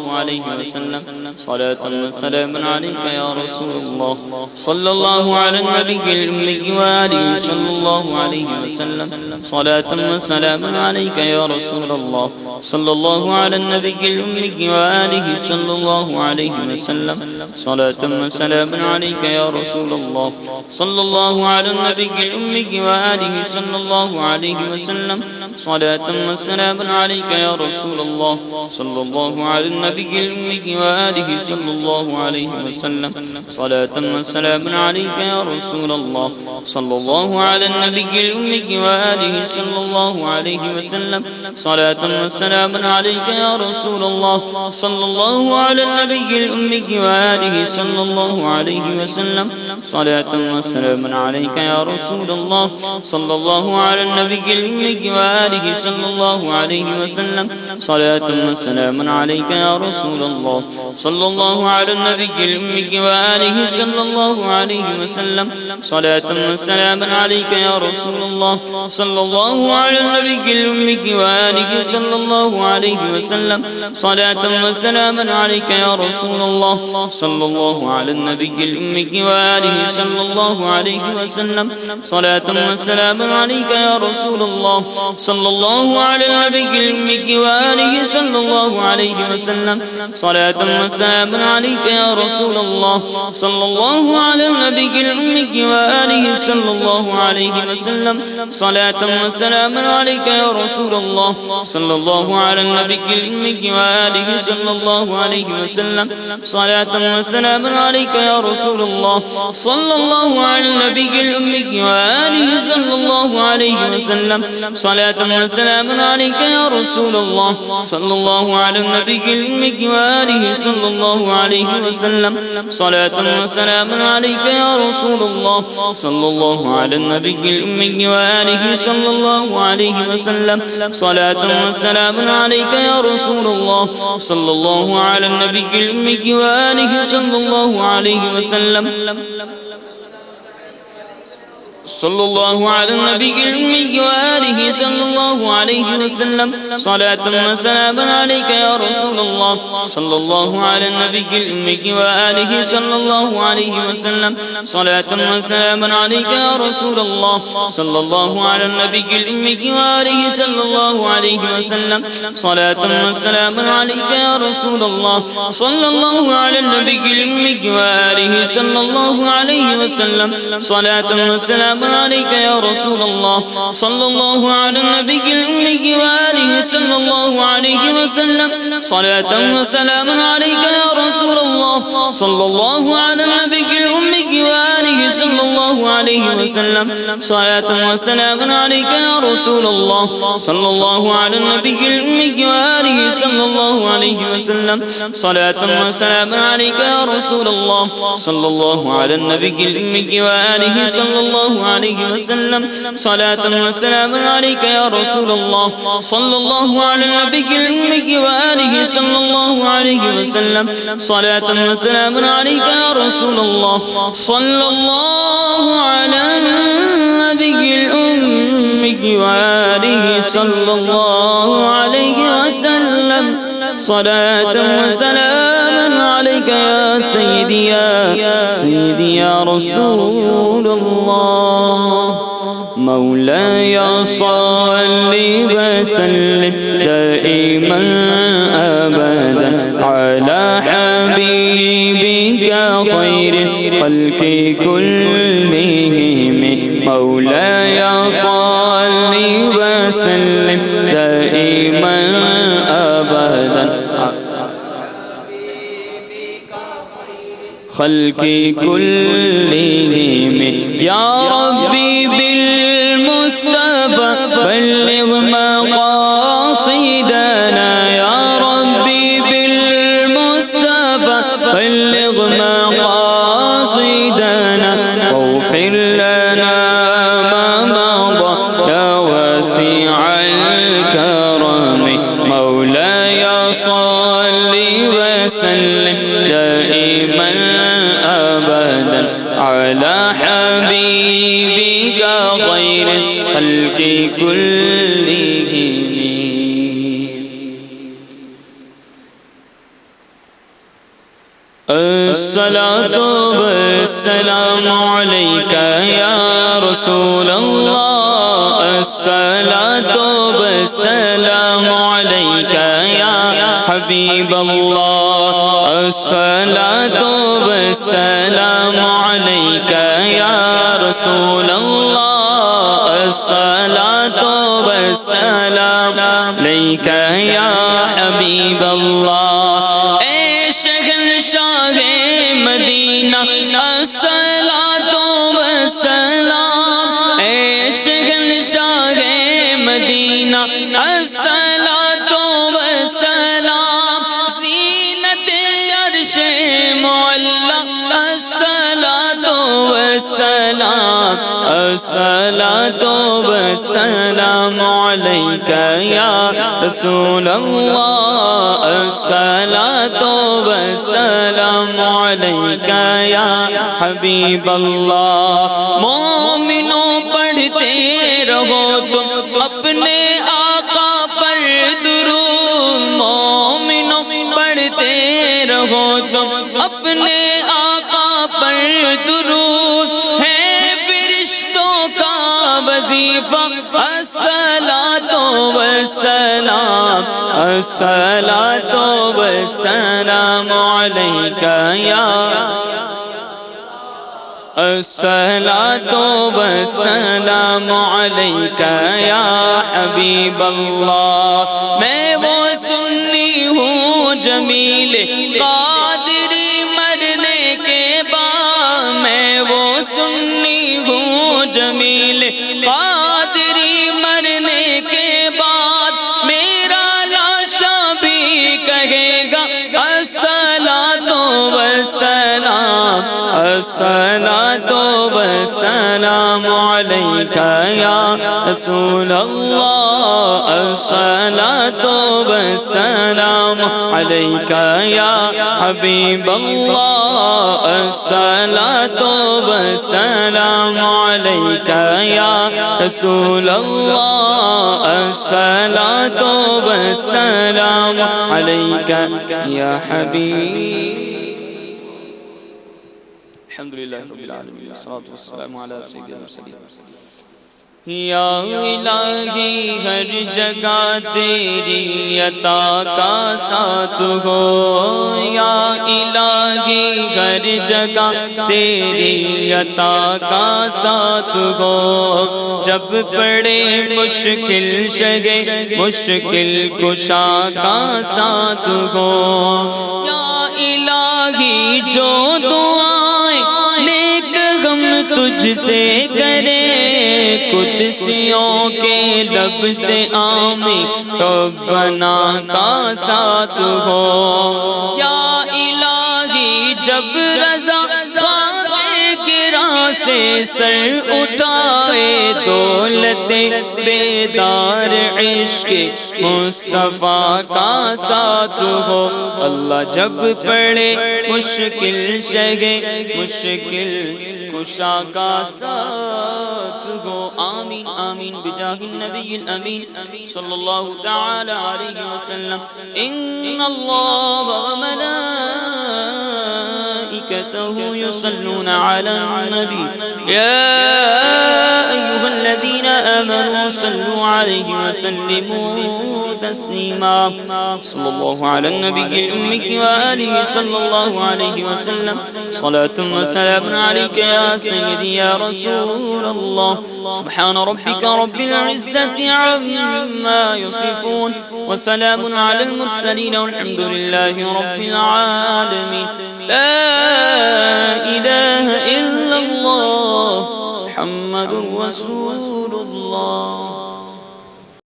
الله عليه وسلم صلاة وسلاما عليك يا رسول الله صلى الله على النبي الأمي وآله صلى الله عليه وسلم صلاة وسلاما عليك يا رسول الله صلى الله على النبي الأمي وآله صلى الله عليه وسلم صلاة وسلاما عليك يا رسول الله صلى الله على النبي الأمي وآله صلى الله عليه وسلم صلاة وسلاما عليك يا رسول الله صلى الله على النبي الأمي وآله صلى الله عليه وسلم صلاة وسلاما عليك يا رسول الله صلى الله على النبي الأمي وآله صلى الله عليه وسلم صلاة وسلاما عليك يا رسول الله صلى الله على النبي الأمي وآله صلى الله عليه وسلم صلاة وسلاما عليك يا رسول الله صلى الله على النبي الأمي وآله صلى الله عليه وسلم صلاة وسلاما عليك يا رسول الله صلى الله على النبي الأمي وآله صلى الله عليه وسلم صلاة وسلاما عليك يا رسول الله صلى الله على النبي الأمي وآله صلى الله عليه وسلم صلاة وسلاما عليك يا رسول الله صلى الله على النبي الأمي وآله صلى الله عليه وسلم صلاة وسلاما عليك يا رسول الله صلى الله على النبي الأمي وآله صلى الله عليه وسلم صلاة وسلاما عليك يا رسول الله صلى الله على النبي الأمي وآله صلى الله عليه وسلم صلاة وسلاما عليك يا رسول الله صلى الله على النبي الأمي وآله صلى الله عليه وسلم صلاة وسلاما عليك يا رسول الله صلى الله على النبي الأمي وآله صلى الله عليه وسلم صلاة وسلاما عليك يا رسول الله صلى الله على النبي الأمي وآله صلى الله عليه وسلم صلاة وسلاما عليك يا رسول الله صلى الله على النبي الأمي وآله صلى الله عليه وسلم صلاة وسلاما عليك يا رسول الله صلى الله على النبي الأمي وآله صلى الله عليه وسلم صلى الله على النبي الأمي وآله صلى الله عليه وسلم صلاة وسلاما عليك يا رسول الله صلى الله على النبي الأمي وآله صلى الله عليه وسلم صلاة وسلاما عليك يا رسول الله صلى الله على النبي الأمي وآله صلى الله عليه وسلم صلاة وسلاما عليك يا رسول الله صلى الله على النبي الأمي وآله صلى الله عليه وسلم صلاة وسلاما عليك يا رسول الله صلى الله على النبي الأمي وآله صلى الله عليه وسلم صلاة وسلاما عليك يا رسول الله صلى الله على النبي الأمي وآله صلى الله عليه وسلم صلاة وسلاما عليك يا رسول الله صلى الله على النبي الأمي وآله صلى الله عليه وسلم صلاة وسلاما عليك يا رسول الله صلى الله على النبي الأمي وآله صلى الله عليه وسلم صلاة وسلاما عليك يا رسول الله صلى الله على النبي الأمي وآله صلى الله عليه وسلم صلاة وسلاما عليك يا رسول الله صلى الله على النبي الأمي وآله صلى الله عليه وسلم صلاة وسلاما عليك يا سيدي يا سيدي يا رسول الله مولاي صل وسلم دائما أبدا على حبيبك خير الخلق كلهم مولاي صل وسلم دائما أبدا خلق كلهم يا ربي بالمصطفى بلغ مقاصدنا يا ربي بالمصطفى بلغ مقاصدنا واغفر لنا ما مضى يا واسع الكرم مولاي صل وسلم دائما أبدا على حبيبك خير الخلق كلهم الصلاة والسلام عليك يا رسول الله الصلاة والسلام عليك يا حبيب الله الصلاة والسلام عليك يا رسول الله الصلاة والسلام عليك يا حبيب الله اے شہنشاہ مدینہ الصلاة والسلام اے شہنشاہ مدینہ الصلاة والسلام زینت عرش معلی الصلاة والسلام الصلاة والسلام عليك يا رسول الله الصلاة والسلام عليك يا حبيب الله مومنوں پڑھتے رہو تم اپنے آقا پر درود مومنوں پڑھتے رہو تم اپنے آقا پر درود ہے فرشتوں کا وظیفہ الصلاة والسلام الصلاة والسلام عليك يا الصلاة والسلام عليك يا حبيب الله میں وہ سنی ہوں جمیل قادری مرنے کے بعد میں وہ سنی ہوں جمیل قادری مرنے کے بعد میرا لاشا بھی کہے گا الصلاة والسلام الصلاة والسلام عليك يا رسول الله الصلاة والسلام عليك يا حبيب الله الصلاة والسلام عليك يا رسول الله الصلاة والسلام عليك يا حبيب الحمد لله رب العالمين والصلاة والسلام على سيد المرسلين یا الہی ہر جگہ تیری عطا کا ساتھ ہو یا الہی ہر جگہ تیری عطا کا ساتھ ہو جب پڑے مشکل شگے مشکل کشا کا ساتھ ہو یا الہی جو دعائیں نیک غم تجھ سے کرے قدسیوں کے لب سے آمین ربنا کا ساتھ ہو یا الہی جب رضا گراں سے سر اٹھائے دولت بیدار عشق مصطفیٰ کا ساتھ ہو اللہ جب پڑے مشکل شگے مشکل کشا کا ساتھ ہو آمین آمین بجاہ النبی الامین صلی اللہ تعالی علیہ وسلم ان اللہ وملائکته يصلون على النبي يا أيها الذين آمنوا صلوا عليه وسلموا تسليما صلى الله على النبي الأمي وآله صلى الله عليه وسلم صلاة وسلام عليك يا سيدي يا رسول الله سبحان ربك رب العزة عما يصفون وسلام على المرسلين والحمد لله رب العالمين لا إله إلا الله محمد رسول الله